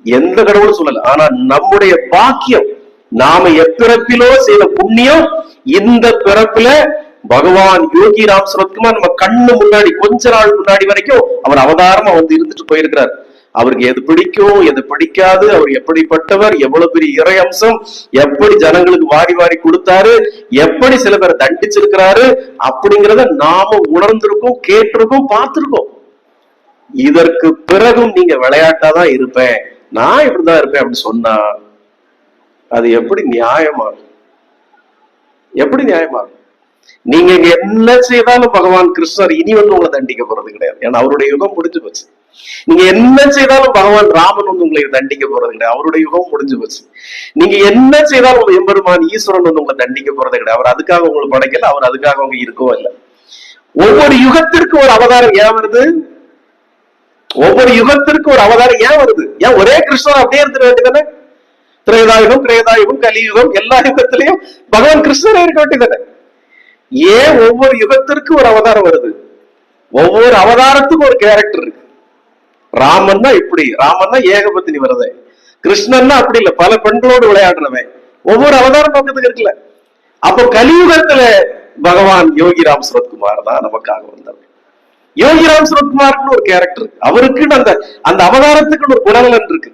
எந்த கடவுளும் சொல்லல. ஆனா நம்முடைய பாக்கியம், நாம எப்பிறப்பிலோ செய்த புண்ணியம் இந்த பிறப்புல பகவான் யோகி ராம் சரத்குமார் நம்ம கண்ணு முன்னாடி கொஞ்ச நாள் முன்னாடி வரைக்கும் அவர் அவதாரமா வந்து இருந்துட்டு போயிருக்கிறார். அவருக்கு எது பிடிக்கும் எது பிடிக்காது, அவர் எப்படிப்பட்டவர், எவ்வளவு பெரிய இறை அம்சம், எப்படி ஜனங்களுக்கு வாரி வாரி கொடுத்தாரு, எப்படி சில பேரை தண்டிச்சிருக்கிறாரு அப்படிங்கிறத நாம உணர்ந்திருக்கோம், கேட்டிருக்கோம், பார்த்திருக்கோம். இதற்கு பிறகும் நீங்க விளையாட்டாதான் இருப்பேன், நான் இப்படிதான் இருப்பேன் அப்படின்னு சொன்னா அது எப்படி நியாயமாகும்? எப்படி நியாயமாகும்? நீங்க என்ன செய்தாலும் பகவான் கிருஷ்ணர் இனி வந்து உங்களை தண்டிக்க போறது கிடையாது. ஏன்னா அவருடைய யுகம் முடிஞ்சு போச்சு. நீங்க என்ன செய்தாலும் பகவான் ராமன் வந்து உங்களை தண்டிக்க போறது கிடையாது. அவருடைய யுகம் முடிஞ்சு போச்சு. நீங்க என்ன செய்தாலும் எம்பெருமான் ஈஸ்வரன் வந்து உங்களை தண்டிக்க போறது கிடையாது. அவர் அதுக்காக உங்களுக்கு படைக்கல, அவர் அதுக்காக அவங்க இருக்கவும் இல்லை. ஒவ்வொரு யுகத்திற்கு ஒரு அவதாரம் ஏன் வருது? ஒவ்வொரு யுகத்திற்கு ஒரு அவதாரம் ஏன் வருது? ஏன் ஒரே கிருஷ்ணர் அப்படியே இருந்துட வேண்டியதானே? திரேதாயுகம், கிரேதாயுகம், கலியுகம், எல்லா யுகத்திலையும் பகவான் கிருஷ்ணரே இருக்க வேண்டியதானே? ஏன் ஒவ்வொரு யுகத்திற்கு ஒரு அவதாரம் வருது? ஒவ்வொரு அவதாரத்துக்கும் ஒரு கேரக்டர் இருக்கு. ராமன் தான் இப்படி, ராமன் தான் ஏகபத்தினி வரத, கிருஷ்ணன் அப்படி இல்ல, பல பெண்களோடு விளையாடுறவன். ஒவ்வொரு அவதாரம் நோக்கத்துக்கு இருக்குல்ல. அப்போ கலியுகத்துல பகவான் யோகி ராம் சரத்குமார் தான் நமக்காக வந்தவர். யோகி ராம் சரத்குமார்னு ஒரு கேரக்டர், அவருக்குன்னு அந்த அந்த அவதாரத்துக்குன்னு ஒரு குணநலன் இருக்கு.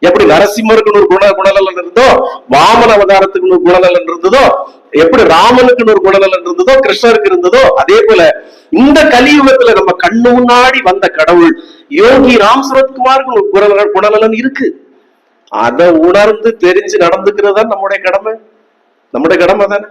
எப்படி நரசிம்மருக்குன்னு ஒரு குணநலன் இருந்தோ, வாமன அவதாரத்துக்குன்னு ஒரு குணநலன் இருந்ததோ, எப்படி ராமனுக்குன்னு ஒரு குணநலன் இருந்ததோ, கிருஷ்ணருக்கு இருந்ததோ, அதே போல இந்த கலியுகத்துல நம்ம கண்ணு முன்னாடி வந்த கடவுள் யோகி ராம் சரத்குமாருக்கு ஒரு குணநலன் இருக்கு. அதை உணர்ந்து தெரிஞ்சு நடந்துக்கிறது தான் நம்முடைய கடமை. நம்முடைய கடமை தானே.